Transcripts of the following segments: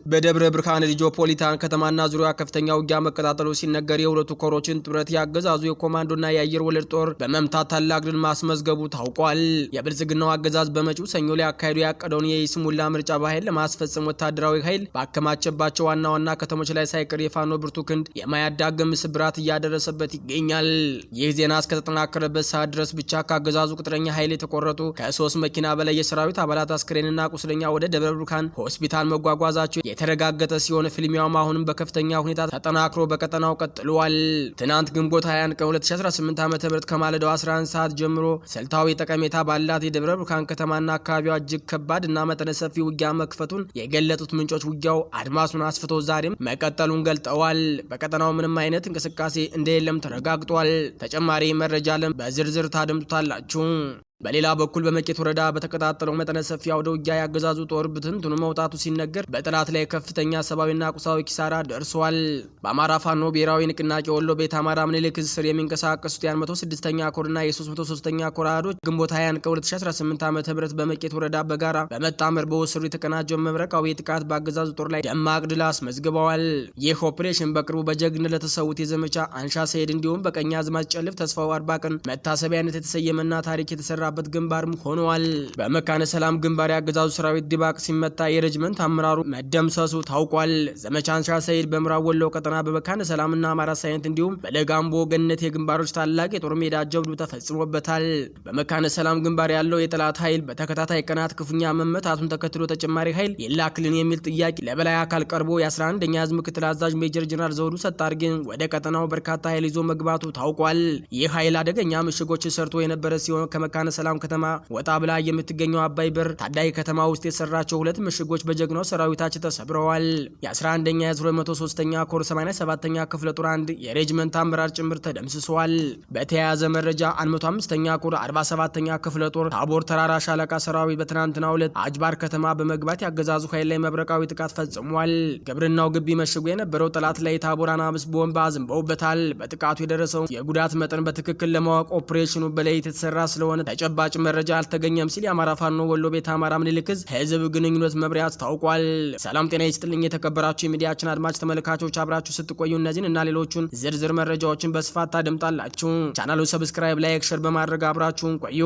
በደብረ ብርሃን ሪጆፖሊታን ከተማና ዙሪያ ከፍተኛ ውጊያ መቀጣጠሉ ሲነገር የሁለቱ ኮሮችን ጥምረት ያገዛዙ የኮማንዶና የአየር ወለድ ጦር በመምታት ታላቅ ድል ማስመዝገቡ ታውቋል። የብልጽግናው አገዛዝ በመጪው ሰኞ ላይ አካሄዱ ያቀደውን የይስሙላ ምርጫ በኃይል ለማስፈጸም ወታደራዊ ኃይል ባከማቸባቸው ዋና ዋና ከተሞች ላይ ሳይቀር የፋኖ ብርቱ ክንድ የማያዳግም ስብራት እያደረሰበት ይገኛል። ይህ ዜና እስከተጠናከረበት ሰዓት ድረስ ብቻ ካገዛዙ ቅጥረኛ ኃይል የተቆረጡ ከ3 መኪና በላይ የሰራዊት አባላት አስክሬንና ቁስለኛ ወደ ደብረ ብርሃን ሆስፒታል መጓጓዛቸው የተረጋገጠ ሲሆን ፊልሚያውም አሁንም በከፍተኛ ሁኔታ ተጠናክሮ በቀጠናው ቀጥሏል። ትናንት ግንቦት 21 ቀን 2018 ዓ.ም ከማለዳው 11 ሰዓት ጀምሮ ስልታዊ ጠቀሜታ ባላት የደብረ ብርሃን ከተማና አካባቢዋ እጅግ ከባድ እና መጠነ ሰፊ ውጊያ መክፈቱን የገለጡት ምንጮች ውጊያው አድማሱን አስፍቶ ዛሬም መቀጠሉን ገልጠዋል። በቀጠናው ምንም አይነት እንቅስቃሴ እንደሌለም ተረጋግጧል። ተጨማሪ መረጃ በዝርዝር ታደምጡታላችሁ። በሌላ በኩል በመቄት ወረዳ በተቀጣጠለው መጠነ ሰፊ አውደ ውጊያ ያገዛዙ ጦር ብትንትኑ መውጣቱ ሲነገር በጠላት ላይ ከፍተኛ ሰብአዊና ቁሳዊ ኪሳራ ደርሷል። በአማራ ፋኖ ብሔራዊ ንቅናቄ ወሎ ቤት አማራ ምኒልክ ስር የሚንቀሳቀሱት የ106ኛ ኮርና የ303ኛ ኮር አሃዶች ግንቦት 20 ቀን 2018 ዓ.ም በመቄት ወረዳ በጋራ በመጣመር በወሰዱ የተቀናጀው መብረቃዊ ጥቃት በአገዛዙ ጦር ላይ ደማቅ ድል አስመዝግበዋል። ይህ ኦፕሬሽን በቅርቡ በጀግንነት ለተሰዉት የዘመቻ አንሻ ሰይድ እንዲሁም በቀኛዝማች ጨልፍ ተስፋው 40 ቀን መታሰቢያነት የተሰየመና ታሪክ የተሰራ በት ግንባርም ሆኗል። በመካነ ሰላም ግንባር ያገዛዙ ሰራዊት ድባቅ ሲመታ የሬጅመንት አመራሩ መደምሰሱ ታውቋል። ዘመቻ አንሻ ሰይድ በምዕራብ ወሎ ቀጠና በመካነ ሰላምና አማራ ሳይንት እንዲሁም በለጋምቦ ገነት የግንባሮች ታላቅ የጦር ሜዳ ጀብዱ ተፈጽሞበታል። በመካነ ሰላም ግንባር ያለው የጠላት ኃይል በተከታታይ ቀናት ክፉኛ መመታቱን ተከትሎ ተጨማሪ ኃይል ይላክልን የሚል ጥያቄ ለበላይ አካል ቀርቦ የ11ኛ ህዝብ ምክትል አዛዥ ሜጀር ጀነራል ዘውዱ ሰጣርጌን ወደ ቀጠናው በርካታ ኃይል ይዞ መግባቱ ታውቋል። ይህ ኃይል አደገኛ ምሽጎች ሰርቶ የነበረ ሲሆን ከመካነ ሰላም ከተማ ወጣ ብላ የምትገኘው አባይ በር ታዳይ ከተማ ውስጥ የሰራቸው 2 ምሽጎች በጀግናው ሰራዊታችን ተሰብረዋል። የ11ኛ የ203ኛ ኮር 87ኛ ክፍለ ጦር አንድ የሬጅመንት አመራር ጭምር ተደምስሷል። በተያያዘ መረጃ 105ኛ ኮር 47ኛ ክፍለ ጦር ታቦር ተራራ ሻለቃ ሰራዊት በትናንትናው ዕለት አጅባር ከተማ በመግባት ያገዛዙ ኃይል ላይ መብረቃዊ ጥቃት ፈጽሟል። ግብርናው ግቢ መሽጎ የነበረው ጠላት ላይ ታቦር አናብስ ቦምብ አዝንበውበታል። በጥቃቱ የደረሰው የጉዳት መጠን በትክክል ለማወቅ ኦፕሬሽኑ በሌሊት የተሰራ ስለሆነ ተጨባጭ መረጃ አልተገኘም ሲል የአማራ ፋኖ ወሎ ቤት አማራ ምኒልክ ህዝብ ግንኙነት መምሪያ አስታውቋል። ሰላም ጤና ይስጥልኝ የተከበራችሁ የሚዲያችን አድማጭ ተመልካቾች አብራችሁ ስትቆዩ እነዚህን እና ሌሎቹን ዝርዝር መረጃዎችን በስፋት ታደምጣላችሁ። ቻናሉን ሰብስክራይብ፣ ላይክ፣ ሼር በማድረግ አብራችሁን ቆዩ።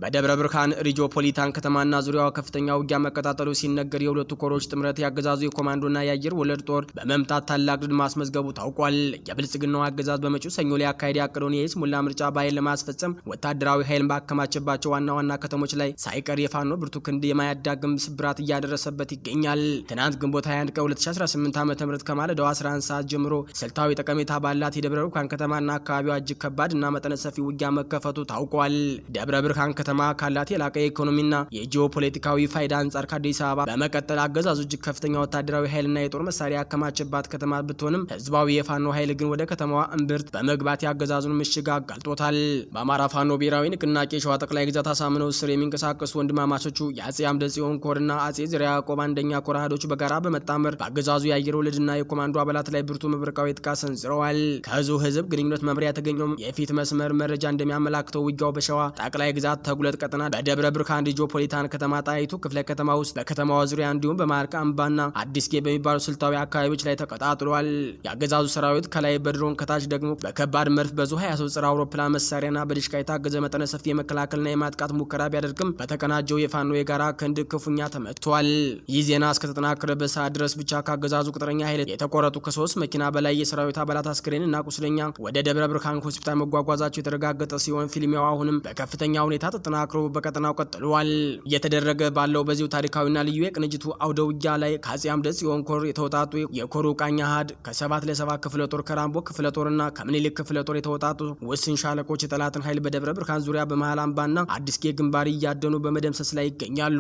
በደብረ ብርሃን ሪጆፖሊታን ከተማና ዙሪያዋ ከፍተኛ ውጊያ መቀጣጠሉ ሲነገር የሁለቱ ኮሮች ጥምረት ያገዛዙ የኮማንዶና የአየር ወለድ ጦር በመምታት ታላቅ ድል ማስመዝገቡ ታውቋል። የብልጽግናው አገዛዝ በመጪው ሰኞ ላይ አካሄድ ያቀደውን የይስሙላ ምርጫ በኃይል ለማስፈጸም ወታደራዊ ኃይል ባከማቸባቸው ዋና ዋና ከተሞች ላይ ሳይቀር የፋኖ ብርቱ ክንድ የማያዳግም ስብራት እያደረሰበት ይገኛል። ትናንት ግንቦት 21 ቀን 2018 ዓ.ም ከማለዳው 11 ሰዓት ጀምሮ ስልታዊ ጠቀሜታ ባላት የደብረ ብርሃን ከተማና አካባቢዋ እጅግ ከባድ እና መጠነ ሰፊ ውጊያ መከፈቱ ታውቋል። ደብረ ብርሃን ከተማ ካላት የላቀ ኢኮኖሚና የጂኦፖለቲካዊ ፋይዳ አንጻር ከአዲስ አበባ በመቀጠል አገዛዙ እጅግ ከፍተኛ ወታደራዊ ኃይልና የጦር መሳሪያ ያከማቸባት ከተማ ብትሆንም ህዝባዊ የፋኖ ኃይል ግን ወደ ከተማዋ እምብርት በመግባት ያገዛዙን ምሽግ አጋልጦታል። በአማራ ፋኖ ብሔራዊ ንቅናቄ ሸዋ ጠቅላይ ግዛት አሳምነው ስር የሚንቀሳቀሱ ወንድማማቾቹ የአጼ አምደ ጽዮን ኮርና አጼ ዘርዓ ያዕቆብ አንደኛ ኮር አሃዶች በጋራ በመጣመር በአገዛዙ የአየር ወለድና የኮማንዶ አባላት ላይ ብርቱ መብረቃዊ ጥቃት ሰንዝረዋል። ከህዝቡ ህዝብ ግንኙነት መምሪያ የተገኘው የፊት መስመር መረጃ እንደሚያመላክተው ውጊያው በሸዋ ጠቅላይ ግዛት ተጉለት ቀጠና በደብረ ብርሃን ሪጆፖሊታን ከተማ ጣይቱ ክፍለ ከተማ ውስጥ በከተማዋ ዙሪያ እንዲሁም በማርቃ አምባና አዲስ ጌ በሚባሉ ስልታዊ አካባቢዎች ላይ ተቀጣጥሏል። የአገዛዙ ሰራዊት ከላይ በድሮን ከታች ደግሞ በከባድ መድፍ በዙ 23 ጸረ አውሮፕላን መሳሪያና በዲሽቃ የታገዘ መጠነ ሰፊ የመከላከልና የማጥቃት ሙከራ ቢያደርግም በተቀናጀው የፋኖ የጋራ ክንድ ክፉኛ ተመቷል። ይህ ዜና እስከተጠናከረበት ሰዓት ድረስ ብቻ ካገዛዙ ቅጥረኛ ኃይል የተቆረጡ ከ3 መኪና በላይ የሰራዊት አባላት አስክሬን እና ቁስለኛ ወደ ደብረ ብርሃን ሆስፒታል መጓጓዛቸው የተረጋገጠ ሲሆን ፊልሚያው አሁንም በከፍተኛ ሁኔታ ተጠናክሮ በቀጠናው ቀጥሏል። እየተደረገ ባለው በዚሁ ታሪካዊና ልዩ የቅንጅቱ አውደ ውጊያ ላይ ከአጼ አምደ ጽዮን ኮር የተወጣጡ የኮሩ ቃኛ አሃድ ከ7 ለ7 ክፍለ ጦር ከራምቦ ክፍለ ጦርና ከምኒልክ ክፍለ ጦር የተወጣጡ ውስን ሻለቆች የጠላትን ኃይል በደብረ ብርሃን ዙሪያ በመሃል አምባና አዲስ ጌ ግንባር እያደኑ በመደምሰስ ላይ ይገኛሉ።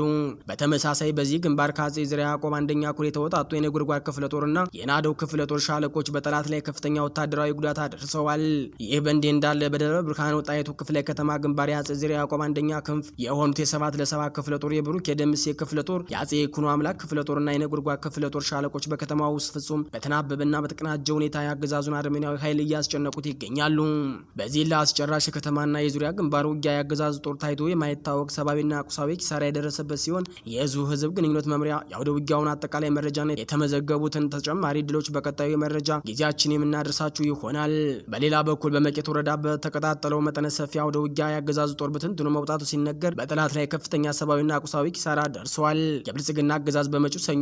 በተመሳሳይ በዚህ ግንባር ከአጼ ዘርዓ ያዕቆብ አንደኛ ኮር የተወጣጡ የነጎድጓድ ክፍለ ጦርና የናደው ክፍለ ጦር ሻለቆች በጠላት ላይ ከፍተኛ ወታደራዊ ጉዳት አድርሰዋል። ይህ በእንዲህ እንዳለ በደብረ ብርሃን ጣይቱ ክፍለ ከተማ ግንባር የአጼ ዘርዓ ያዕቆብ አንደኛ ክንፍ የሆኑት የ7 ለ7 ክፍለ ጦር የብሩክ የደምሴ ክፍለ ጦር የአጼ ይኩኖ አምላክ ክፍለ ጦርና የነጎድጓድ ክፍለ ጦር ሻለቆች በከተማው ውስጥ ፍጹም በተናበበና በተቀናጀ ሁኔታ ያገዛዙን አረመኔያዊ ኃይል እያስጨነቁት ይገኛሉ። በዚህ ለአስጨራሽ ከተማና የዙሪያ ግንባር ውጊያ ያገዛዙ ጦር ታይቶ የማይታወቅ ሰብአዊና ቁሳዊ ኪሳራ የደረሰበት ሲሆን የዙ ህዝብ ግንኙነት መምሪያ የአውደ ውጊያውን አጠቃላይ መረጃና የተመዘገቡትን ተጨማሪ ድሎች በቀጣዩ መረጃ ጊዜያችን የምናደርሳችሁ ይሆናል። በሌላ በኩል በመቄት ወረዳ በተቀጣጠለው መጠነ ሰፊ አውደ ውጊያ ያገዛዙ ጦር በትንትኑ መውጣቱ ሲነገር በጠላት ላይ ከፍተኛ ሰብአዊና ቁሳዊ ኪሳራ ደርሷል። የብልጽግና አገዛዝ በመጪው ሰኞ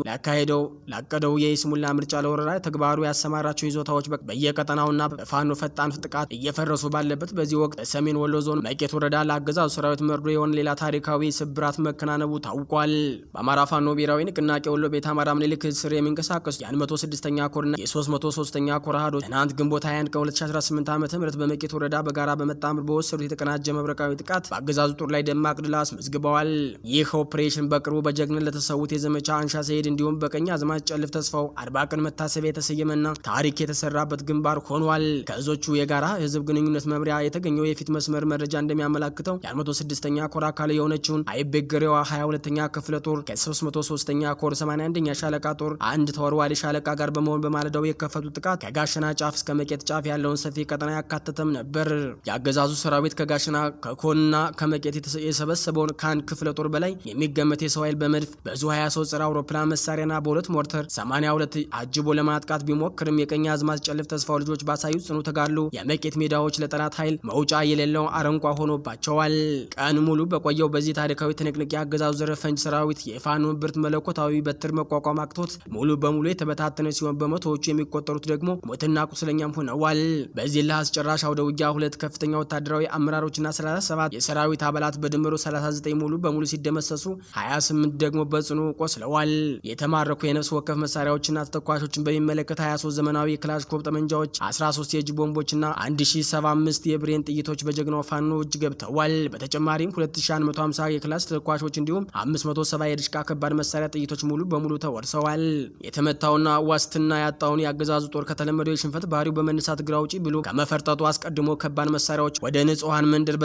ላቀደው የይስሙላ ምርጫ ለወረራ ተግባሩ ያሰማራቸው ይዞታዎች በየቀጠናውና በፋኖ ፈጣን ጥቃት እየፈረሱ ባለበት በዚህ ወቅት በሰሜን ወሎ ዞን መቄት ወረዳ ለአገዛዙ ሰራዊት መርዶ የሆነ ሌላ ታሪካዊ ስብራት መከናነቡ ታውቋል። በአማራ ፋኖ ብሔራዊ ንቅናቄ ወሎ ቤት አማራ ምኒልክ ስር የሚንቀሳቀሱ የ106ኛ ኮርና የ303ኛ ኮር አሃዶች ትናንት ግንቦት 21 ከ2018 ዓ.ም በመቄት ወረዳ በጋራ በመጣመር በወሰዱት የተቀናጀ መብረቃዊ ጥቃት በአገዛዙ ጦር ላይ ደማቅ ድል አስመዝግበዋል። ይህ ኦፕሬሽን በቅርቡ በጀግንነት ለተሰዉት የዘመቻ አንሻ ሰይድ እንዲሁም በቀኝ አዝማች ጨልፍ ተስፋው 40 ቀን መታሰቢያ የተሰየመና ታሪክ የተሰራበት ግንባር ሆኗል። ከእዞቹ የጋራ ህዝብ ግንኙነት መምሪያ የተገኘው የፊት መስመር መረጃ እንደሚያመላክተው የ106ኛ ኮር አካል የሆነችውን አይበገሬዋ 22ኛ ክፍለ ጦር ከ303ኛ ኮር 81ኛ ሻለቃ ጦር አንድ ተወርዋሪ ሻለቃ ጋር በመሆን በማለዳው የከፈቱት ጥቃት ከጋሸና ጫፍ እስከ መቄት ጫፍ ያለውን ሰፊ ቀጠና ያካተተም ነበር። የአገዛዙ ሰራዊት ከጋሸና ከኮንና ከመቄት የሰበሰበውን ከአንድ ክፍለ ጦር በላይ የሚገመት የሰው ኃይል በመድፍ በዙ 23 ጸረ አውሮፕላን መሳሪያና በሁለት ሞርተር 82 አጅቦ ለማጥቃት ቢሞክርም የቀኝ አዝማች ጨልፍ ተስፋው ልጆች ባሳዩት ጽኑ ተጋድሎ የመቄት ሜዳዎች ለጠላት ኃይል መውጫ የሌለው አረንቋ ሆኖባቸዋል። ቀን ሙሉ በቆየው በዚህ ታሪካዊ ትንቅንቅ የአገዛዙ ዘረፈንጅ ሰራዊት የፋኖን ብርት መለኮታዊ በትር መቋቋም አቅቶት ሙሉ በሙሉ የተበታተነ ሲሆን በመቶዎቹ የሚቆጠሩት ደግሞ ሞትና ቁስለኛም ሆነዋል። በዚህ ለአስጨራሽ አውደ ውጊያ 2 ከፍተኛ ወታደራዊ አመራሮችና 37 የሰራዊት አባላት በድምሩ 39 ሙሉ በሙሉ ሲደመሰሱ 28 ደግሞ በጽኑ ቆስለዋል። የተማረኩ የነፍስ ወከፍ መሳሪያዎችና ተተኳሾችን በሚመለከት 23 ዘመናዊ የክላሽንኮቭ ጠመንጃዎች፣ 13 የእጅ ቦምቦችና 1075 የብሬን ጥይቶች በጀግናው ፋኖ እጅ ገብተዋል። በተጨማሪም 2150 የክላሽ ተተኳሾች እንዲሁም 570 የድሽቃ ከባድ መሳሪያ ጥይቶች ሙሉ በሙሉ ተወርሰዋል። የተመታውና ዋስትና ያጣውን የአገዛዙ ጦር ከተለመደው የሽንፈት ባህሪው በመነሳት ግራ ውጪ ብሎ ከመፈርጠጡ አስቀድሞ ከባድ መሳሪያዎች ወደ ንጹሃን መንደር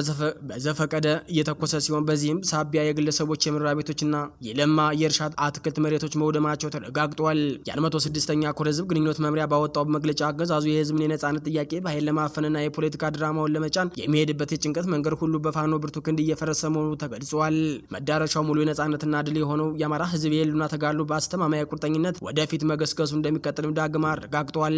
በዘፈቀደ እየተኮሰ ሲሆን በዚህም ሳቢያ የግለሰቦች የመኖሪያ ቤቶችና የለማ የእርሻ አትክልት መሬቶች መውደማቸው ተረጋግጧል። የ106ኛ ኮር ህዝብ ግንኙነት መምሪያ ባወጣው መግለጫ አገዛዙ የህዝብን የነጻነት ጥያቄ በኃይል ለማፈንና የፖለቲካ ድራማውን ለመጫን የሚሄድበት የጭንቀት መንገድ ሁሉ በፋኖ ብርቱ ክንድ እየፈረሰ መሆኑ ተገልጿል። መዳረሻው ሙሉ የነጻነትና ድል የሆነው የአማራ ህዝብ የህልውና ተጋድሎ በአስተማማኝ ቁርጠኝነት ወደፊት መገስገሱ እንደሚቀጥልም ዳግም አረጋግጧል።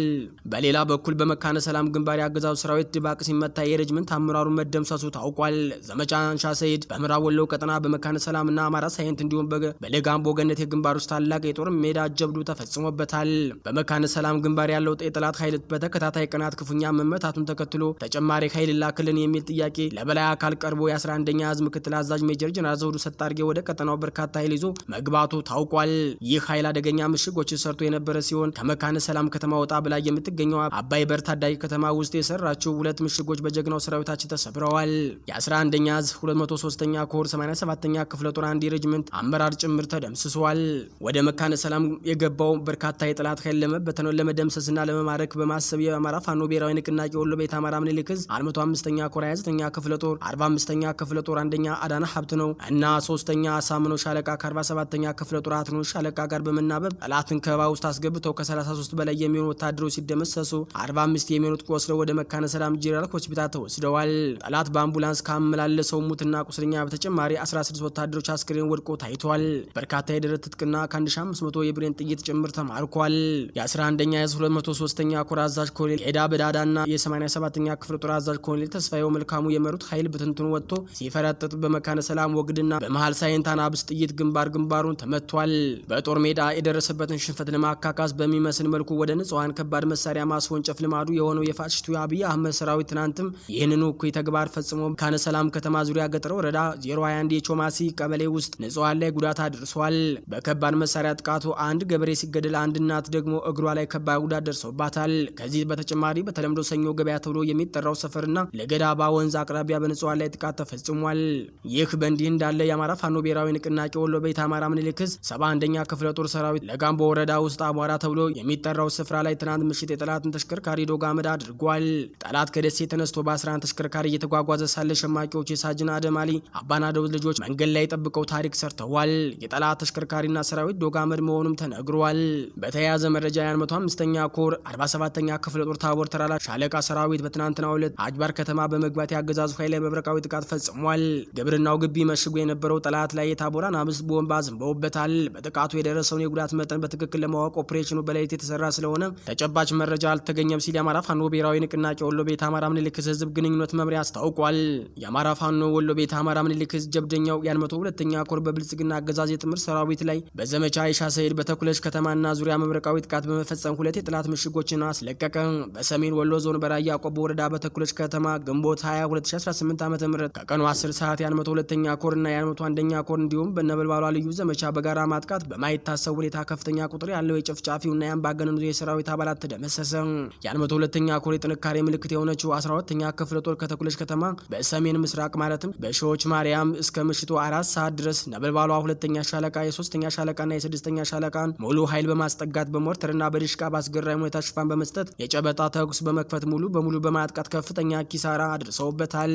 በሌላ በኩል በመካነ ሰላም ግንባር የአገዛዙ ሰራዊት ድባቅ ሲመታ የሬጅመንት አመራሩ መደምሰሱ ታውቋል። ዘመቻ አንሻ ሰይድ በምዕራብ ወሎ ቀጠና በመካነ ሰላምና አማራ ሳይንት እንዲሁም በለጋምቦ ገነት የግንባሮች ታላቅ የጦር ሜዳ ጀብዱ ተፈጽሞበታል። በመካነ ሰላም ግንባር ያለው የጠላት ኃይል በተከታታይ ቀናት ክፉኛ መመታቱን ተከትሎ ተጨማሪ ኃይል ላክልን የሚል ጥያቄ ለበላይ አካል ቀርቦ የ11ኛ ህዝብ ምክትል አዛዥ ሜጀር ጀነራል ዘውዱ ሰጣርጌ ወደ ቀጠናው በርካታ ኃይል ይዞ መግባቱ ታውቋል። ይህ ኃይል አደገኛ ምሽጎችን ሰርቶ የነበረ ሲሆን ከመካነ ሰላም ከተማ ወጣ ብላ የምትገኘው አባይ በር ታዳጊ ከተማ ውስጥ የሰራችው 2 ምሽጎች በጀግናው ሰራዊታችን ተሰብረዋል። የ11ኛ ህዝብ 203ኛ ኮር 87ኛ ክፍለ ጦር አንድ ሬጅመንት አመራር ጭምር ተደምስሷል። ወደ መካነ ሰላም የገባው በርካታ የጠላት ኃይል ለመበተነው ለመደምሰስና ለመማረክ በማሰብ የአማራ ፋኖ ብሔራዊ ንቅናቄ ወሎ ቤት አማራ ምኒልክ 105ኛ ኮር 29ኛ ክፍለ ጦር 45ኛ ክፍለ ጦር አንደኛ አዳና ሀብት ነው እና 3ኛ አሳምነው ሻለቃ ከ47ኛ ክፍለ ጦር አትኖ ሻለቃ ጋር በመናበብ ጠላትን ከበባ ውስጥ አስገብተው ከ33 በላይ የሚሆኑ ወታደሮች ሲደመሰሱ 45 የሚሆኑት ቆስለው ወደ መካነ ሰላም ጄኔራል ሆስፒታል ተወስደዋል። ጠላት በአምቡላንስ ካመላለሰው ሙትና ቁስለኛ በተጨማሪ 16 ወታደሮች አስክሬን ወድቆ ታይቷል። በርካታ የደረት ትጥቅና ከ1500 የብሬን ጥይት ጭምር ተማርኳል። የ11ኛ ህዝብ 203ኛ ኮር አዛዥ ኮሎኔል ኤዳ በዳዳና የ87ኛ ክፍለ ጦር አዛዥ ኮሎኔል ተስፋዬው መልካሙ የመሩት ኃይል በትንትኑ ወጥቶ ሲፈረጥጥ በመካነ ሰላም ወግድና በመሃል ሳይንት አናብስ ጥይት ግንባሩን ተመቷል። በጦር ሜዳ የደረሰበትን ሽንፈት ለማካካስ በሚመስል መልኩ ወደ ንጹሃን ከባድ መሳሪያ ማስወንጨፍ ልማዱ የሆነው የፋሽስቱ አብይ አህመድ ሰራዊት ትናንትም ይህንኑ እኩይ ተግባር ፈጽሞ መካነ ሰላም ከተማ ዙሪያ ገጠር ወረዳ 021 የቾማሲ ቀበሌ ውስጥ ንጹሃን ላይ ጉዳት አድርሷል። በከባድ መሳሪያ ጥቃቱ አንድ ገበሬ ሲገደል አንድ እናት ደግሞ እግሯ ላይ ከባድ ጉዳት ደርሶባታል። ከዚህ በተጨማሪ በተለምዶ ሰኞ ገበያ ተብሎ የሚጠራው ሰፈርና ለገዳባ ወንዝ አቅራቢያ በንጹሃን ላይ ጥቃት ተፈጽሟል። ይህ በእንዲህ እንዳለ የአማራ ፋኖ ብሔራዊ ንቅናቄ ወሎ ቤት አማራ ምኒልክ 71ኛ ክፍለ ጦር ሰራዊት ለጋምቦ ወረዳ ውስጥ አቧራ ተብሎ የሚጠራው ስፍራ ላይ ትናንት ምሽት የጠላትን ተሽከርካሪ ዶግ አመድ አድርጓል። ጠላት ከደሴ ተነስቶ በ11 ተሽከርካሪ እየተጓጓዘ ሳለ ሸማቂዎች የሳጅ ሳጅን አደማሊ አባናደው ልጆች መንገድ ላይ ጠብቀው ታሪክ ሰርተዋል። የጠላት ተሽከርካሪና ሰራዊት ዶጋመድ መሆኑም ተነግሯል። በተያያዘ መረጃ የ105ኛ ኮር 47ኛ ክፍለ ጦር ታቦር ተራራ ሻለቃ ሰራዊት በትናንትናው ዕለት አጅባር ከተማ በመግባት ያገዛዙ ኃይል ላይ መብረቃዊ ጥቃት ፈጽሟል። ግብርናው ግቢ መሽጎ የነበረው ጠላት ላይ የታቦራን አምስት ቦምብ አዝንበውበታል። በጥቃቱ የደረሰውን የጉዳት መጠን በትክክል ለማወቅ ኦፕሬሽኑ በሌሊት የተሰራ ስለሆነ ተጨባጭ መረጃ አልተገኘም ሲል የአማራ ፋኖ ብሔራዊ ንቅናቄ ወሎ ቤት አማራ ምኒልክ ህዝብ ግንኙነት መምሪያ አስታውቋል። የአማራ ፋኖ ወሎ ቤት አማራ ምኒልክ ህዝብ ጀብደኛው የ102ኛ ኮር በብልጽግና አገዛዝ የጥምር ሰራዊት ላይ በዘመቻ አይሻ ሰይድ በተኩለሽ ከተማና ዙሪያ መብረቃዊ ጥቃት በመፈጸም ሁለት የጠላት ምሽጎችን አስለቀቀ። በሰሜን ወሎ ዞን በራያ ቆቦ ወረዳ በተኩለሽ ከተማ ግንቦት 20 2018 ዓ.ም ከቀኑ 10 ሰዓት የ102ኛ ኮር እና የ101ኛ ኮር እንዲሁም በነበልባሏ ልዩ ዘመቻ በጋራ ማጥቃት በማይታሰብ ሁኔታ ከፍተኛ ቁጥር ያለው የጨፍጫፊውና የአምባገነኑ የሰራዊት አባላት ተደመሰሰ። የ102ኛ ኮር የጥንካሬ ምልክት የሆነችው 12ኛ ክፍለ ጦር ከተኩለሽ ከተማ በሰሜን ምስራቅ ማለትም በሺዎች ማርያም እስከ ምሽቱ 4 ሰዓት ድረስ ነበልባሏ 2ኛ ሻለቃ የ3ኛ ሻለቃና የ6ኛ ሻለቃን ሙሉ ኃይል በማስጠጋት በሞርተርና በዲሽቃ በአስገራሚ ሁኔታ ሽፋን በመስጠት የጨበጣ ተኩስ በመክፈት ሙሉ በሙሉ በማጥቃት ከፍተኛ ኪሳራ አድርሰውበታል።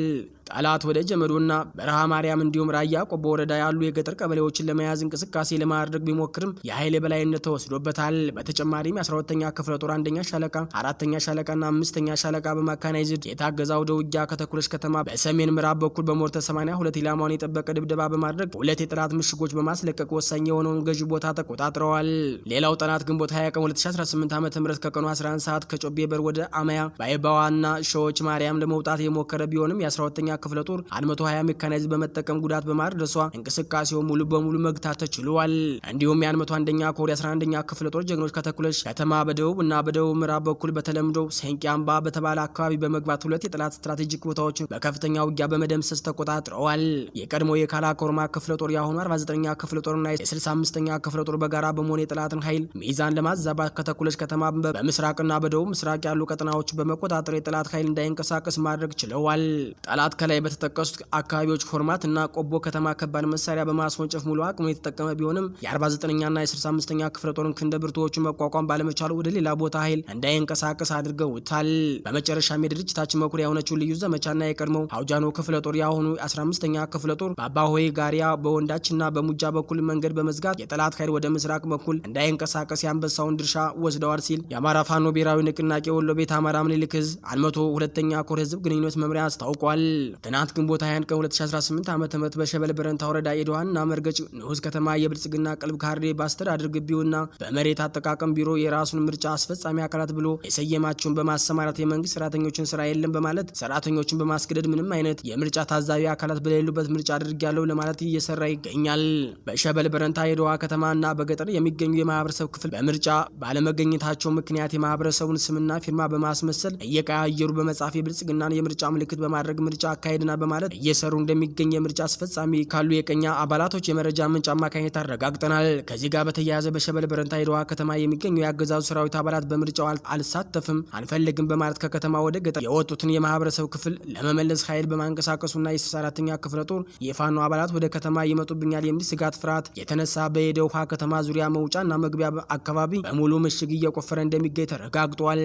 ጠላት ወደ ጀመዶና በረሃ ማርያም እንዲሁም ራያ ቆቦ ወረዳ ያሉ የገጠር ቀበሌዎችን ለመያዝ እንቅስቃሴ ለማድረግ ቢሞክርም የኃይል የበላይነት ተወስዶበታል። በተጨማሪም የ12ኛ ክፍለ ጦር 1ኛ ሻለቃ 4ኛ ሻለቃና 5ኛ ሻለቃ በማካናይዝድ የታገዛ ወደ ውጊያ ከተኩለሽ ከተማ በሰሜን ምዕራብ በኩል በሞርተር 82 ኢላማውን የጠበቀ ድብደባ በማድረግ ሁለት የጠላት ምሽጎች በማስለቀቅ ወሳኝ የሆነውን ገዢ ቦታ ተቆጣጥረዋል። ሌላው ጠላት ግንቦት 20 ቀን 2018 ዓ.ም ከቀኑ 11 ሰዓት ከጮቤ በር ወደ አማያ ባይባዋና ሸዎች ማርያም ለመውጣት የሞከረ ቢሆንም የ12ኛ ክፍለ ጦር 120 ሜካናይዝድ በመጠቀም ጉዳት በማድረሷ እንቅስቃሴው ሙሉ በሙሉ መግታት ተችሏል። እንዲሁም የ101ኛ ኮር 11ኛ ክፍለ ጦር ጀግኖች ከተኩለሽ ከተማ በደቡብ እና በደቡብ ምዕራብ በኩል በተለምዶ ሴንቂ አምባ በተባለ አካባቢ በመግባት ሁለት የጠላት ስትራቴጂክ ቦታዎችን በከፍተኛ ውጊያ በመደምሰስ ተቆጣጥረዋል። የቀድሞ የካላ ኮርማ ክፍለ ጦር የአሁኑ 49ኛ ክፍለ ጦርና የ65ኛ ክፍለ ጦር በጋራ በመሆን የጠላትን ኃይል ሚዛን ለማዛባት ከተኩለሽ ከተማ በምስራቅና በደቡብ ምስራቅ ያሉ ቀጠናዎች በመቆጣጠር የጠላት ኃይል እንዳይንቀሳቀስ ማድረግ ችለዋል። ጠላት ከላይ በተጠቀሱት አካባቢዎች ፎርማት እና ቆቦ ከተማ ከባድ መሳሪያ በማስወንጨፍ ሙሉ አቅሙ የተጠቀመ ቢሆንም የ49ኛና የ65ኛ ክፍለ ጦርን ክንደ ብርቱዎቹ መቋቋም ባለመቻሉ ወደ ሌላ ቦታ ኃይል እንዳይንቀሳቀስ አድርገውታል። በመጨረሻም የድርጅታችን መኩሪያ የሆነችው ልዩ ዘመቻና የቀድሞው አውጃኖ ክፍለ ጦር የአሁኑ 15ኛ ክፍለ ጦር በአባሆይ ጋሪያ በወንዳችና በሙጃ በኩል መንገድ በመዝጋት የጠላት ኃይል ወደ ምስራቅ በኩል እንዳይንቀሳቀስ የአንበሳውን ድርሻ ወስደዋል ሲል የአማራ ፋኖ ብሔራዊ ንቅናቄ ወሎ ቤት አማራ ምኒልክ ህዝብ 102ኛ ኮር ህዝብ ግንኙነት መምሪያ አስታውቋል። ትናንት ግንቦት 20 ቀን 2018 ዓ.ም በሸበል በረንታ ወረዳ ኤድዋና መርገጭ ንዑስ ከተማ የብልጽግና ቅልብ ካርዴ በአስተዳደር ግቢውና በመሬት አጠቃቀም ቢሮ የራሱን ምርጫ አስፈጻሚ አካላት ብሎ የሰየማቸውን በማሰማራት የመንግስት ሰራተኞችን ስራ የለም በማለት ሰራተኞችን በማስገደድ ምንም አይነት የምርጫ ታዛቢ አካላት በሌሉበት ምርጫ አድርጊያለሁ ለማለት እየሰራ ይገኛል። በሸበል በረንታ ኤድዋ ከተማና በገጠር የሚገኙ የማህበረሰብ ክፍል በምርጫ ባለመገኘታቸው ምክንያት የማህበረሰቡን ስምና ፊርማ በማስመሰል እየቀያየሩ በመጻፍ የብልጽግናን የምርጫ ምልክት በማድረግ ምርጫ አካሄድና በማለት እየሰሩ እንደሚገኝ የምርጫ አስፈጻሚ ካሉ የቀኛ አባላቶች የመረጃ ምንጭ አማካኝነት አረጋግጠናል። ከዚህ ጋር በተያያዘ በሸበል በረንታ ኤድዋ ከተማ የሚገኙ የአገዛዙ ሰራዊት አባላት በምርጫው አልሳተፍም አንፈልግም በማለት ከከተማ ወደ ገጠር የወጡትን የማህበረሰብ ክፍል ለመመለስ ኃይል በማንቀሳቀሱና የ64ኛ ክፍለ ጦር የፋኖ አባላት ወደ ከተማ ይመጡብኛል የሚል ስጋት ፍርሃት የተነሳ በሄደ ውሃ ከተማ ዙሪያ መውጫና መግቢያ አካባቢ በሙሉ ምሽግ እየቆፈረ እንደሚገኝ ተረጋግጧል።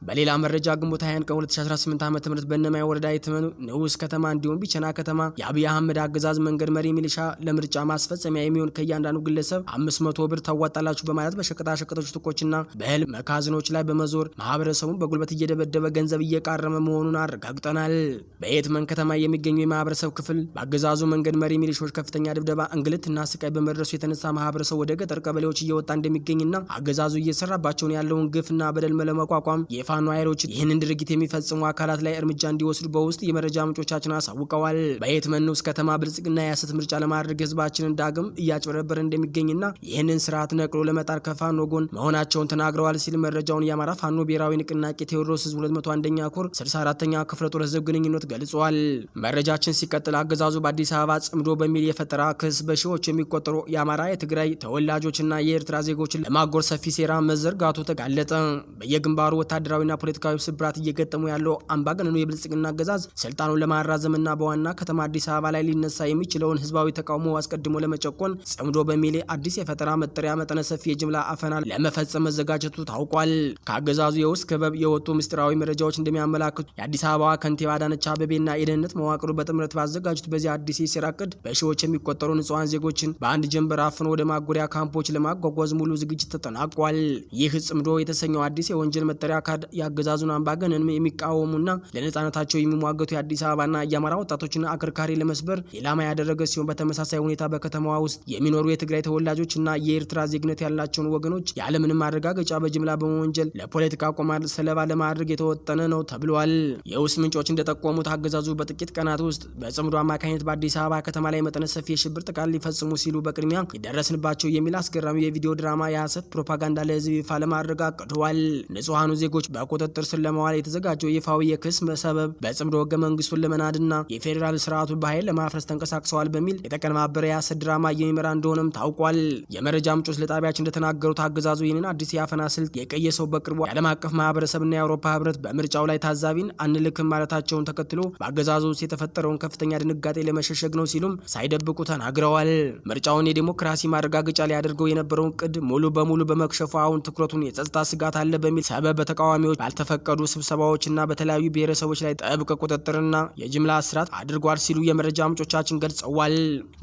በሌላ መረጃ ግንቦት 20 ቀን 2018 ዓ.ም በእነማይ ወረዳ የተመኑ ንዑስ ከተማ እንዲሁም ቢቸና ከተማ የአብይ አህመድ አገዛዝ መንገድ መሪ ሚሊሻ ለምርጫ ማስፈጸሚያ የሚሆን ከእያንዳንዱ ግለሰብ 500 ብር ታዋጣላችሁ በማለት በሸቀጣ ሸቀጦች ቱቆችና በእህል መካዝኖች ላይ በመዞር ማህበረሰቡን በጉልበት እየደበደበ ገንዘብ እየቃረመ መሆኑን አረጋግጠናል። በየትመን ከተማ የሚገኙ የማህበረሰብ ክፍል በአገዛዙ መንገድ መሪ ሚሊሾች ከፍተኛ ድብደባ፣ እንግልትና ስቃይ በመድረሱ የተነሳ ማህበረሰቡ ወደ ገጠር ቀበሌዎች እየወጣ እንደሚገኝና አገዛዙ እየሰራባቸውን ያለውን ግፍና በደል ለመቋቋም የፋኖ ኃይሎች ይህንን ድርጊት የሚፈጽሙ አካላት ላይ እርምጃ እንዲወስዱ በውስጥ የመረጃ ምንጮቻችን አሳውቀዋል። በየትመን ንዑስ ከተማ ብልጽግና የሐሰት ምርጫ ለማድረግ ህዝባችንን ዳግም እያጭበረበረ እንደሚገኝና ይህንን ስርዓት ነቅሎ ለመጣር ከፋኖ ጎን መሆናቸውን ተናግረዋል ሲል መረጃውን የአማራ ፋኖ ብሔራዊ ንቅናቄ ቴዎድሮስ ህዝብ 201ኛ ኮር 64ኛ ክፍለ ጦር ህዝብ ግንኙነት ገልጿል። መረጃችን ሲቀጥል አገዛዙ በአዲስ አበባ ጽምዶ በሚል የፈጠራ ክስ በሺዎች የሚቆጠሩ የአማራ የትግራይ ተወላጆችና የኤርትራ ዜጎችን ለማጎር ሰፊ ሴራ መዘርጋቱ ተጋለጠ። በየግንባሩ ወታደራዊና ፖለቲካዊ ስብራት እየገጠሙ ያለው አምባገነኑ የብልጽግና አገዛዝ ስልጣኑን ለማራዘምና በዋና ከተማ አዲስ አበባ ላይ ሊነሳ የሚችለውን ህዝባዊ ተቃውሞ አስቀድሞ ለመጨቆን ጽምዶ በሚል አዲስ የፈጠራ መጠሪያ መጠነ ሰፊ የጅምላ አፈና ለመፈጸም መዘጋጀቱ ታውቋል። ከአገዛዙ የውስጥ ክበብ የወጡ ምስጢራዊ መረጃዎች እንደሚያመላክቱ የአዲስ አበባ ከንቲባ አዳነች አቤቤና የደህንነት መዋቅሩ በጥምረት ባዘጋጁት በዚህ አዲስ የሴራ ዕቅድ በሺዎች የሚቆጠሩ ንጹሃን ዜጎችን በአንድ ጀንበር አፍኖ ወደ ማጎሪያ ካምፖች ለማጓጓዝ ሙሉ ዝግጅት ተጠናቋል። ይህ ጽምዶ የተሰኘው አዲስ የወንጀል መጠሪያ ካርድ የአገዛዙን አምባገነን የሚቃወሙና ለነጻነታቸው የሚሟገቱ የአዲስ አበባና የአማራ ወጣቶችን አከርካሪ ለመስበር ኢላማ ያደረገ ሲሆን በተመሳሳይ ሁኔታ በከተማዋ ውስጥ የሚኖሩ የትግራይ ተወላጆችና የኤርትራ ዜግነት ያላቸውን ወገኖች ያለምንም ማረጋገጫ በጅምላ በመወንጀል ለፖለቲካ ቆማር ሰለባ ለማድረግ የተወጠነ ነው ተብሏል። የውስጥ ምንጮች እንደጠቆሙት አገዛዙ በጥቂት ቀናት ውስጥ በጽምዶ አማካኝነት በአዲስ አበባ ከተማ ላይ መጠነ ሰፊ የሽብር ጥቃት ሊፈጽሙ ሲሉ በቅድሚያ ይደረስንባቸው የሚል አስገራሚ የቪዲዮ ድራማ የሐሰት ፕሮፓጋንዳ ለህዝብ ይፋ ለማድረግ አቅደዋል። ንጹሃኑ ዜጎች በቁጥጥር ስር ለመዋል የተዘጋጀው ይፋዊ የክስ ሰበብ በጽምዶ ህገ መንግስቱን ለመናድና የፌዴራል ስርዓቱ በኃይል ለማፍረስ ተንቀሳቅሰዋል በሚል የተቀነባበረ የሐሰት ድራማ የሚመራ እንደሆነም ታውቋል። የመረጃ ምንጮች ለጣቢያችን እንደተናገሩት አገዛዙ ይህንን አዲስ የአፈና ስልት የቀየሰው በቅርቡ የዓለም አቀፍ ማህበረሰብና የአውሮፓ ህብረት በምርጫው ላይ ታዛቢን አንልክም ማለታቸውን ተከትሎ በአገዛዙ ውስጥ የተፈጠረውን ከፍተኛ ድንጋጤ ለመሸሸግ ነው ሲሉም ሳይደብቁ ተናግረዋል። ምርጫውን የዲሞክራሲ ማረጋገጫ ሊያደርገው የነበረውን ቅድ ሙሉ በሙሉ በመክሸፉ አሁን ትኩረቱን የጸጥታ ስጋት አለ በሚል ሰበብ በተቃዋሚዎች ባልተፈቀዱ ስብሰባዎችና በተለያዩ ብሔረሰቦች ላይ ጥብቅ ቁጥጥርና የጅምላ እስራት አድርጓል ሲሉ የመረጃ ምንጮቻችን ገልጸዋል።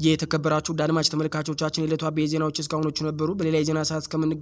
የተከበራችሁ አድማጭ ተመልካቾቻችን የዕለቱ አበይት ዜናዎች እስካሁኖቹ ነበሩ። በሌላ የዜና ሰዓት እስከምንገናኝ